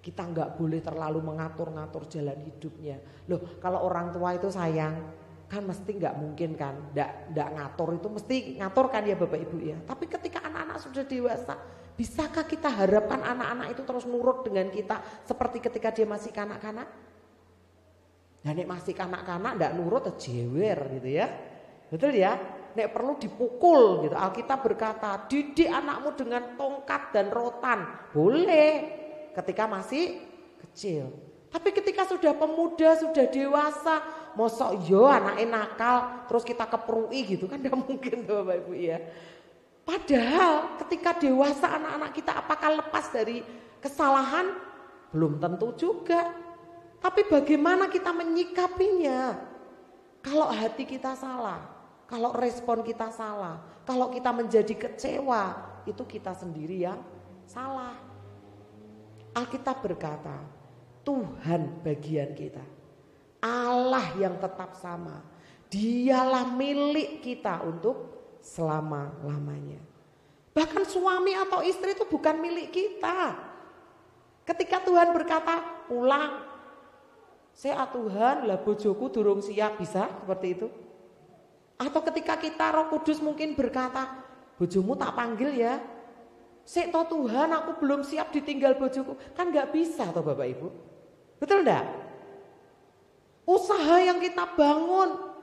[SPEAKER 1] Kita nggak boleh terlalu mengatur-ngatur jalan hidupnya. Loh kalau orang tua itu sayang, kan mesti nggak mungkin kan, nggak ngatur itu mesti ngatur kan ya Bapak Ibu ya. Tapi ketika anak-anak sudah dewasa, bisakah kita harapkan anak-anak itu terus nurut dengan kita seperti ketika dia masih kanak-kanak? Nah nek masih kanak-kanak nggak nurut jewer gitu ya, betul ya. nek perlu dipukul gitu. Alkitab berkata, didik anakmu dengan tongkat dan rotan. Boleh ketika masih kecil. Tapi ketika sudah pemuda, sudah dewasa, mosok yo anaknya nakal terus kita keprui gitu kan tidak mungkin tuh Bapak Ibu ya. Padahal ketika dewasa anak-anak kita apakah lepas dari kesalahan? Belum tentu juga. Tapi bagaimana kita menyikapinya? Kalau hati kita salah, kalau respon kita salah, kalau kita menjadi kecewa, itu kita sendiri yang salah. Alkitab berkata, Tuhan bagian kita, Allah yang tetap sama, Dialah milik kita untuk selama-lamanya. Bahkan suami atau istri itu bukan milik kita. Ketika Tuhan berkata, pulang. Saya Tuhan lah bojoku durung siap, bisa seperti itu. Atau ketika kita Roh Kudus mungkin berkata, bojomu tak panggil ya. Saya toh Tuhan aku belum siap ditinggal bojoku. Kan gak bisa toh Bapak Ibu. Betul enggak? Usaha yang kita bangun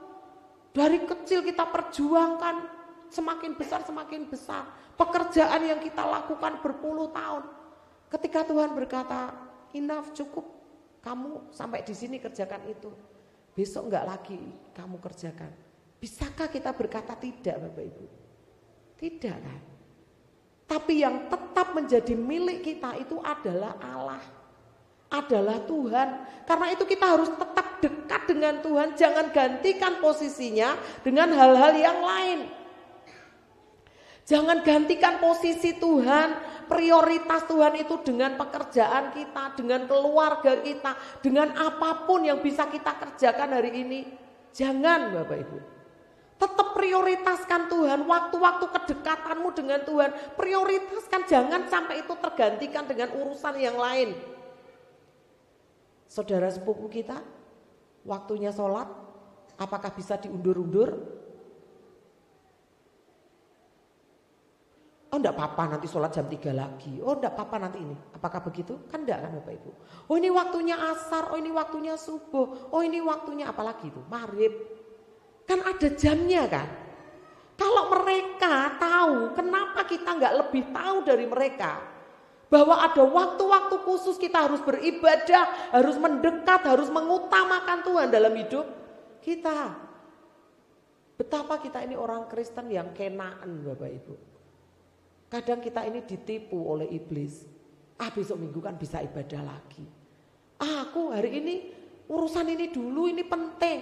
[SPEAKER 1] dari kecil kita perjuangkan semakin besar. Pekerjaan yang kita lakukan berpuluh tahun. Ketika Tuhan berkata, enough, cukup. Kamu sampai di sini kerjakan itu. Besok enggak lagi kamu kerjakan. Bisakah kita berkata tidak Bapak Ibu? Tidak kan? Tapi yang tetap menjadi milik kita itu adalah Allah. Adalah Tuhan. Karena itu kita harus tetap dekat dengan Tuhan. Jangan gantikan posisinya dengan hal-hal yang lain. Jangan gantikan posisi Tuhan, prioritas Tuhan itu dengan pekerjaan kita, dengan keluarga kita, dengan apapun yang bisa kita kerjakan hari ini. Jangan Bapak Ibu. Tetap prioritaskan Tuhan, waktu-waktu kedekatanmu dengan Tuhan, prioritaskan, jangan sampai itu tergantikan dengan urusan yang lain. Saudara sepupu kita, waktunya sholat, apakah bisa diundur-undur? Oh enggak apa-apa nanti sholat jam 3 lagi. Oh enggak apa-apa nanti ini. Apakah begitu? Kan enggak kan Bapak Ibu. Oh ini waktunya asar, oh ini waktunya subuh. Oh ini waktunya apalagi itu? Maghrib. Kan ada jamnya kan. Kalau mereka tahu kenapa kita enggak lebih tahu dari mereka. Bahwa ada waktu-waktu khusus kita harus beribadah, harus mendekat, harus mengutamakan Tuhan dalam hidup kita. Betapa kita ini orang Kristen yang kenaan Bapak Ibu. Kadang kita ini ditipu oleh iblis. Besok minggu kan bisa ibadah lagi. Aku hari ini urusan ini dulu, ini penting.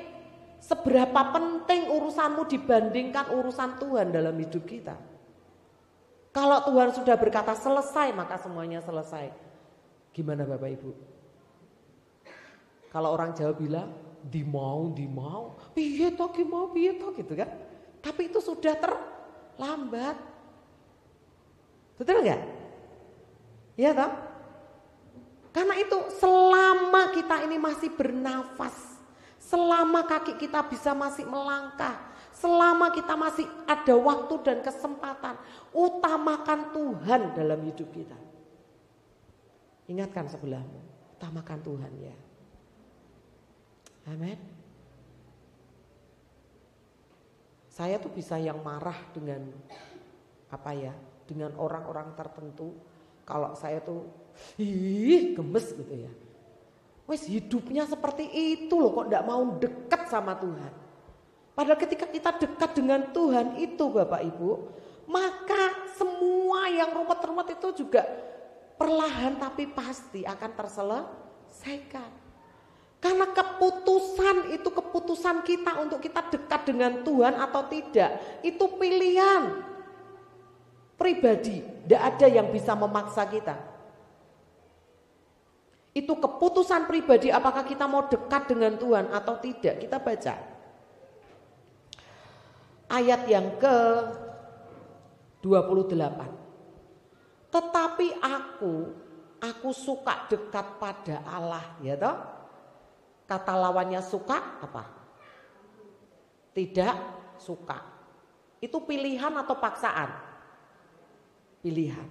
[SPEAKER 1] Seberapa penting urusanmu dibandingkan urusan Tuhan dalam hidup kita. Kalau Tuhan sudah berkata selesai, maka semuanya selesai. Gimana Bapak Ibu? Kalau orang Jawa bilang, di mau, piye toh gitu kan. Tapi itu sudah terlambat. Betul enggak? Iya toh? Karena itu selama kita ini masih bernafas, selama kaki kita bisa masih melangkah, selama kita masih ada waktu dan kesempatan, utamakan Tuhan dalam hidup kita. Ingatkan sebelahmu, utamakan Tuhan ya. Amin. Saya tuh bisa yang marah dengan dengan orang-orang tertentu. Kalau saya tuh gemes gitu ya. Wes hidupnya seperti itu loh, kok enggak mau dekat sama Tuhan. Padahal ketika kita dekat dengan Tuhan itu Bapak Ibu, maka semua yang rumet-rumet itu juga perlahan tapi pasti akan terselesaikan. Karena keputusan itu keputusan kita untuk kita dekat dengan Tuhan atau tidak, itu pilihan pribadi, tidak ada yang bisa memaksa kita. Itu keputusan pribadi apakah kita mau dekat dengan Tuhan atau tidak. Kita baca ayat yang ke-28. Tetapi aku suka dekat pada Allah, ya toh? Kata lawannya suka apa? Tidak suka. Itu pilihan atau paksaan? Pilihan.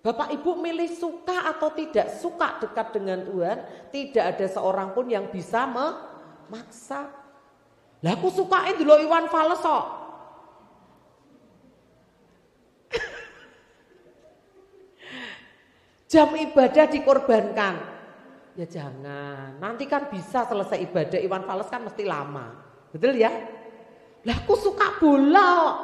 [SPEAKER 1] Bapak Ibu milih suka atau tidak suka dekat dengan Tuhan, tidak ada seorang pun yang bisa memaksa. Lah aku sukain dulu Iwan Fales kok. jam ibadah dikorbankan. Ya jangan, nanti kan bisa selesai ibadah, Iwan Fals kan mesti lama. Betul ya? Lah aku suka bola.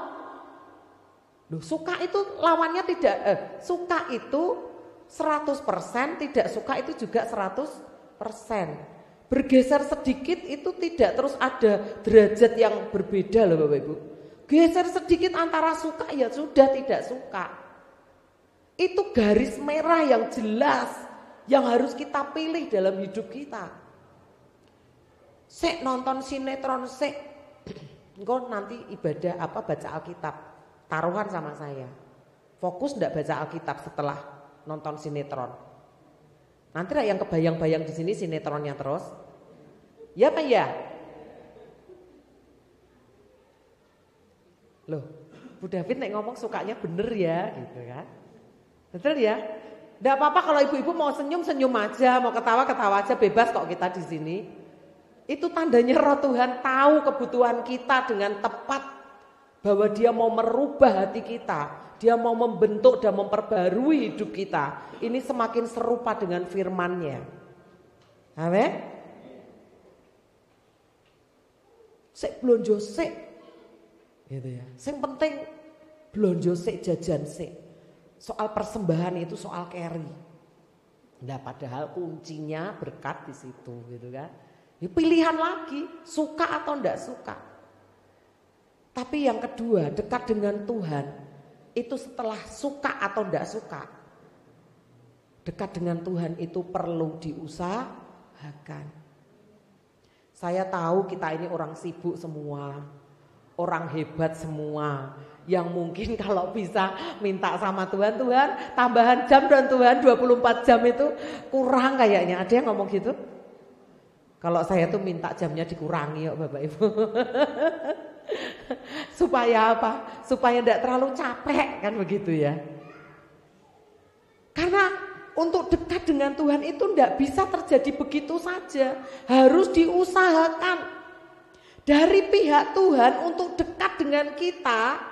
[SPEAKER 1] Loh, suka itu lawannya tidak, suka itu 100%, tidak suka itu juga 100%. Bergeser sedikit itu tidak terus ada derajat yang berbeda loh Bapak Ibu. Geser sedikit antara suka ya sudah tidak suka. Itu garis merah yang jelas yang harus kita pilih dalam hidup kita. Sek nonton sinetron sek, engkau nanti ibadah apa baca Alkitab, taruhan sama saya. Fokus ndak baca Alkitab setelah nonton sinetron. Nanti lah yang kebayang-bayang di sini sinetronnya terus. Ya Pak ya? Loh, Bu David nek ngomong sukanya bener ya gitu kan. Betul ya? Nggak apa-apa kalau ibu-ibu mau senyum-senyum aja, mau ketawa-ketawa aja, bebas kok kita di sini. Itu tandanya roh Tuhan tahu kebutuhan kita dengan tepat. Bahwa dia mau merubah hati kita. Dia mau membentuk dan memperbarui hidup kita. Ini semakin serupa dengan firman-Nya. Amin? Sik blonjo sik. Gitu ya. Yang penting blonjo sik jajan sik. Soal persembahan itu soal carry. Nah, padahal kuncinya berkat di situ gitu kan. Ya, pilihan lagi, suka atau enggak suka. Tapi yang kedua, dekat dengan Tuhan itu setelah suka atau enggak suka. Dekat dengan Tuhan itu perlu diusahakan. Saya tahu kita ini orang sibuk semua, orang hebat semua. Yang mungkin kalau bisa minta sama Tuhan, Tuhan tambahan jam dan Tuhan 24 jam itu kurang kayaknya. Ada yang ngomong gitu? Kalau saya tuh minta jamnya dikurangi ya Bapak Ibu. Supaya apa? Supaya tidak terlalu capek kan begitu ya. Karena untuk dekat dengan Tuhan itu tidak bisa terjadi begitu saja. Harus diusahakan. Dari pihak Tuhan untuk dekat dengan kita.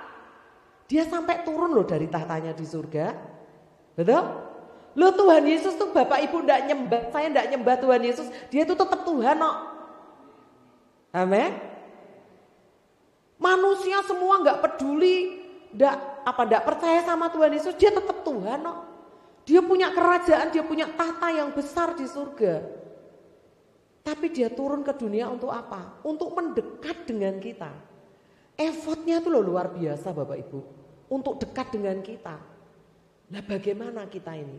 [SPEAKER 1] Dia sampai turun loh dari tahtanya di surga. Betul? Loh Tuhan Yesus tuh Bapak Ibu enggak nyembah, saya enggak nyembah Tuhan Yesus, dia itu tetap Tuhan kok. Amin. Manusia semua enggak peduli, enggak percaya sama Tuhan Yesus, dia tetap Tuhan kok. Dia punya kerajaan, dia punya tahta yang besar di surga. Tapi dia turun ke dunia untuk apa? Untuk mendekat dengan kita. Effortnya itu loh luar biasa Bapak Ibu. Untuk dekat dengan kita. Nah bagaimana kita ini?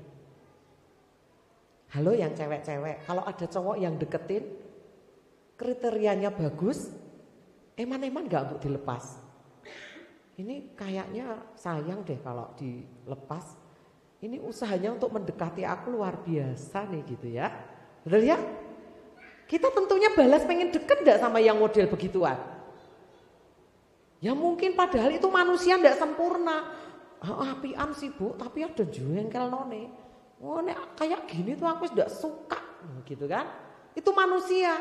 [SPEAKER 1] Halo yang cewek-cewek, kalau ada cowok yang deketin, kriterianya bagus, eman-eman gak untuk dilepas? Ini kayaknya sayang deh kalau dilepas. Ini usahanya untuk mendekati aku luar biasa nih gitu ya. Betul ya? Kita tentunya balas pengen deket gak sama yang model begituan? Ya mungkin padahal itu manusia tidak sempurna. Apian sih Bu, tapi ada jengkel none. Oh nek kayak gini tuh aku sudah suka, gitu kan? Itu manusia.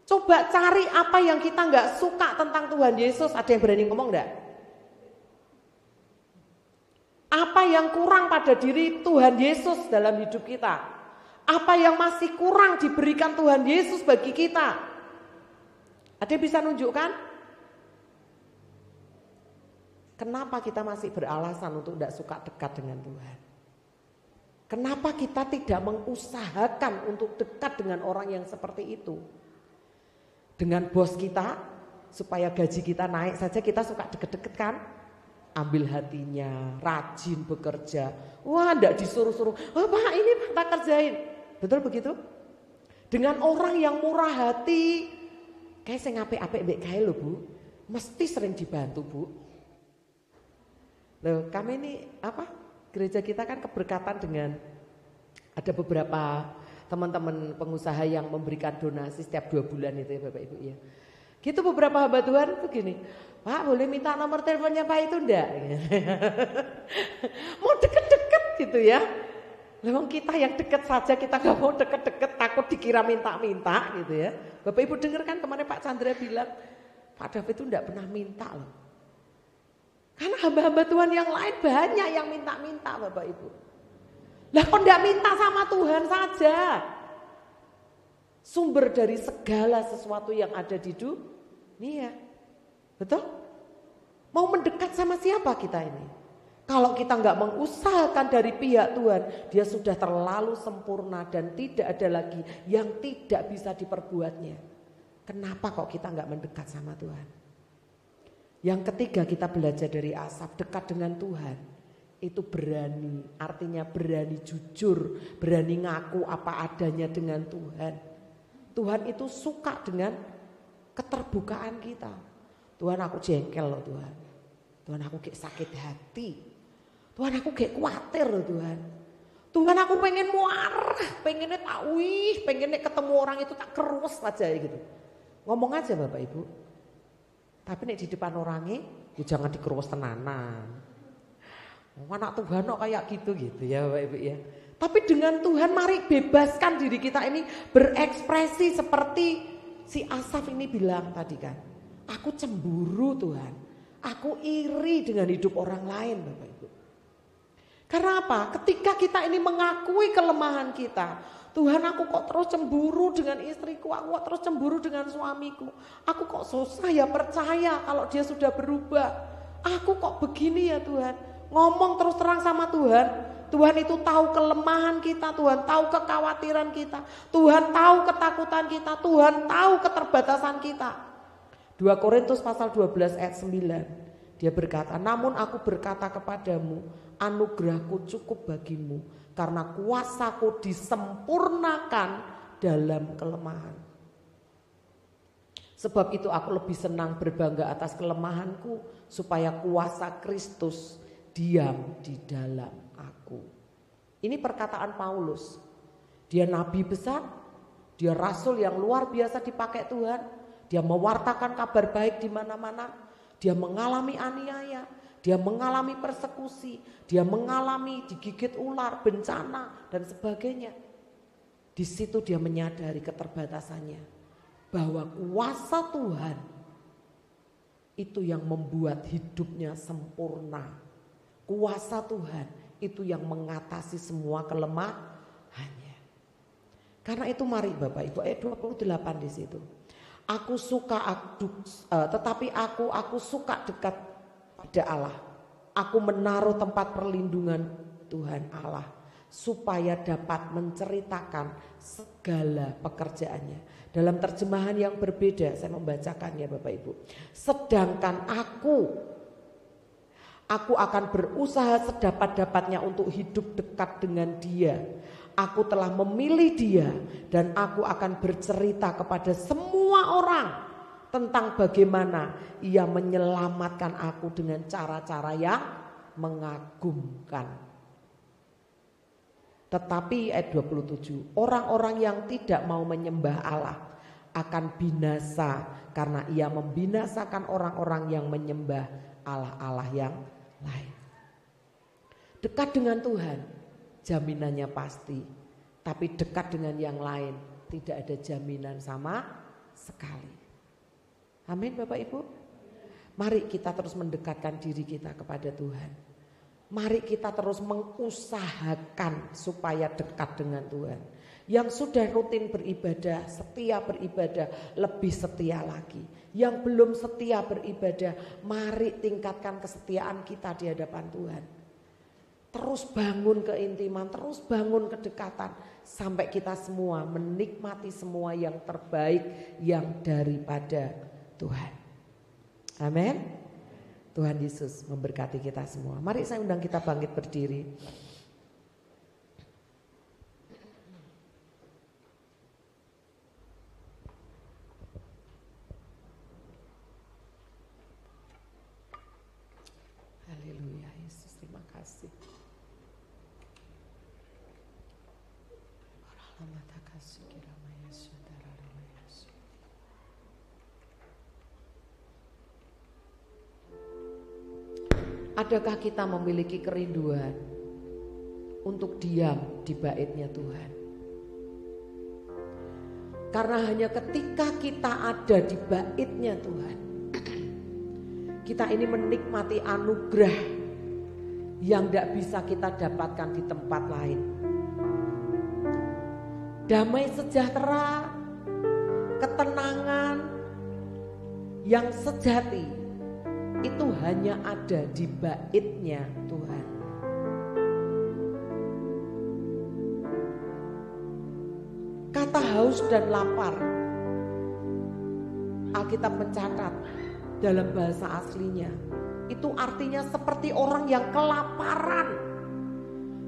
[SPEAKER 1] Coba cari apa yang kita nggak suka tentang Tuhan Yesus. Ada yang berani ngomong enggak? Apa yang kurang pada diri Tuhan Yesus dalam hidup kita? Apa yang masih kurang diberikan Tuhan Yesus bagi kita? Ada yang bisa nunjukkan? Kenapa kita masih beralasan untuk tidak suka dekat dengan Tuhan? Kenapa kita tidak mengusahakan untuk dekat dengan orang yang seperti itu? Dengan bos kita, supaya gaji kita naik saja kita suka deket-deket kan? Ambil hatinya, rajin bekerja. Wah, tidak disuruh-suruh. Oh Pak, ini Pak tak kerjain. Betul begitu? Dengan orang yang murah hati, kayak saya ngape-ape mbek kae lho Bu, mesti sering dibantu Bu. Loh, kami ini apa? Gereja kita kan keberkatan dengan ada beberapa teman-teman pengusaha yang memberikan donasi setiap 2 bulan itu ya Bapak Ibu ya. Gitu beberapa hamba Tuhan itu gini, Pak boleh minta nomor teleponnya Pak itu enggak? Mau deket-deket gitu ya. Memang kita yang deket saja kita gak mau deket-deket takut dikira minta-minta gitu ya. Bapak Ibu dengar kan temannya Pak Chandra bilang, Pak David itu enggak pernah minta loh. Karena hamba-hamba Tuhan yang lain banyak yang minta-minta Bapak Ibu. Lah kok enggak minta sama Tuhan saja? Sumber dari segala sesuatu yang ada di dunia. Betul? Mau mendekat sama siapa kita ini? Kalau kita enggak mengusahakan dari pihak Tuhan, dia sudah terlalu sempurna dan tidak ada lagi yang tidak bisa diperbuatnya. Kenapa kok kita enggak mendekat sama Tuhan? Yang ketiga kita belajar dari Asaf, dekat dengan Tuhan. Itu berani, artinya berani jujur, berani ngaku apa adanya dengan Tuhan. Tuhan itu suka dengan keterbukaan kita. Tuhan aku jengkel loh Tuhan. Tuhan aku kayak sakit hati. Tuhan aku kayak khawatir loh Tuhan. Tuhan aku pengen marah, pengennya takwih, pengennya ketemu orang itu tak keruas aja gitu. Ngomong aja Bapak Ibu. Tapi nek di depan orangnya, ya jangan dikeruas tenanan. Anak Tuhan kok kayak gitu ya Bapak Ibu ya. Tapi dengan Tuhan mari bebaskan diri kita ini berekspresi seperti si Asaf ini bilang tadi kan. Aku cemburu Tuhan. Aku iri dengan hidup orang lain Bapak Ibu. Karena apa? Ketika kita ini mengakui kelemahan kita. Tuhan aku kok terus cemburu dengan istriku, aku kok terus cemburu dengan suamiku. Aku kok susah ya percaya kalau dia sudah berubah. Aku kok begini ya Tuhan. Ngomong terus terang sama Tuhan. Tuhan itu tahu kelemahan kita, Tuhan tahu kekhawatiran kita. Tuhan tahu ketakutan kita, Tuhan tahu keterbatasan kita. 2 Korintus pasal 12 ayat 9. Dia berkata, namun aku berkata kepadamu, anugerahku cukup bagimu. Karena kuasaku disempurnakan dalam kelemahan. Sebab itu aku lebih senang berbangga atas kelemahanku. Supaya kuasa Kristus diam di dalam aku. Ini perkataan Paulus. Dia nabi besar. Dia rasul yang luar biasa dipakai Tuhan. Dia mewartakan kabar baik di mana-mana. Dia mengalami aniaya. Dia mengalami persekusi, dia mengalami digigit ular, bencana dan sebagainya. Di situ dia menyadari keterbatasannya. Bahwa kuasa Tuhan itu yang membuat hidupnya sempurna. Kuasa Tuhan itu yang mengatasi semua kelemahannya. Karena itu mari Bapak Ibu, ayat 28 di situ. Aku suka tetapi aku suka dekat pada Allah. Aku menaruh tempat perlindungan Tuhan Allah supaya dapat menceritakan segala pekerjaannya. Dalam terjemahan yang berbeda saya membacakannya Bapak Ibu. Sedangkan aku akan berusaha sedapat-dapatnya untuk hidup dekat dengan Dia. Aku telah memilih Dia dan aku akan bercerita kepada semua orang tentang bagaimana ia menyelamatkan aku dengan cara-cara yang mengagumkan. Tetapi ayat 27, orang-orang yang tidak mau menyembah Allah akan binasa karena ia membinasakan orang-orang yang menyembah Allah-Allah yang lain. Dekat dengan Tuhan jaminannya pasti, tapi dekat dengan yang lain tidak ada jaminan sama sekali. Amin Bapak Ibu. Mari kita terus mendekatkan diri kita kepada Tuhan. Mari kita terus mengusahakan supaya dekat dengan Tuhan. Yang sudah rutin beribadah, setia beribadah, lebih setia lagi. Yang belum setia beribadah, mari tingkatkan kesetiaan kita di hadapan Tuhan. Terus bangun keintiman, terus bangun kedekatan. Sampai kita semua menikmati semua yang terbaik yang daripada Tuhan. Amin. Tuhan Yesus memberkati kita semua. Mari saya undang kita bangkit berdiri. Haleluya Yesus, terima kasih. Adakah kita memiliki kerinduan untuk diam di baitnya Tuhan? Karena hanya ketika kita ada di baitnya Tuhan, kita ini menikmati anugerah yang tidak bisa kita dapatkan di tempat lain. damai sejahtera, ketenangan yang sejati itu hanya ada di bait-Nya Tuhan. Kata haus dan lapar, Alkitab mencatat dalam bahasa aslinya, itu artinya seperti orang yang kelaparan,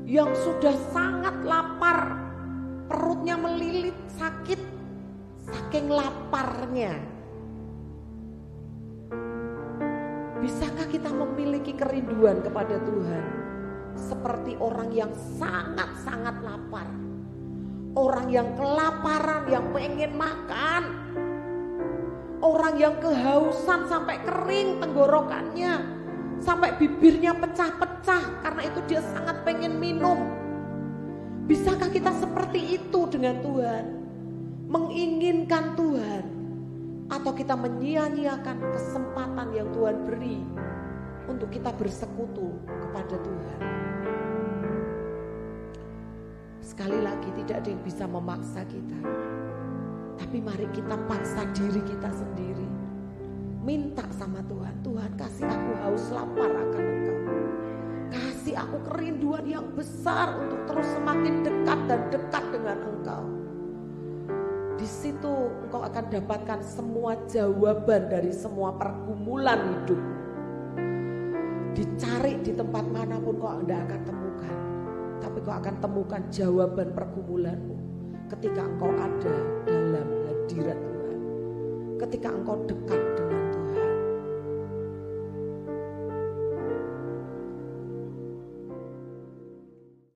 [SPEAKER 1] yang sudah sangat lapar, perutnya melilit, sakit, saking laparnya. Bisakah kita memiliki kerinduan kepada Tuhan seperti orang yang sangat-sangat lapar? Orang yang kelaparan, yang pengen makan. Orang yang kehausan sampai kering tenggorokannya, sampai bibirnya pecah-pecah karena itu dia sangat pengen minum. Bisakah kita seperti itu dengan Tuhan? Menginginkan Tuhan, atau kita menyia-nyiakan kesempatan yang Tuhan beri untuk kita bersekutu kepada Tuhan? Sekali lagi, tidak ada yang bisa memaksa kita, tapi mari kita paksa diri kita sendiri. Minta sama Tuhan, Tuhan kasih aku haus lapar akan Engkau. Kasih aku kerinduan yang besar untuk terus semakin dekat dan dekat dengan Engkau. Di situ engkau akan dapatkan semua jawaban dari semua pergumulan hidup. Dicari di tempat manapun kau tidak akan temukan. Tapi kau akan temukan jawaban pergumulanmu ketika engkau ada dalam hadirat Tuhan. Ketika engkau dekat dengan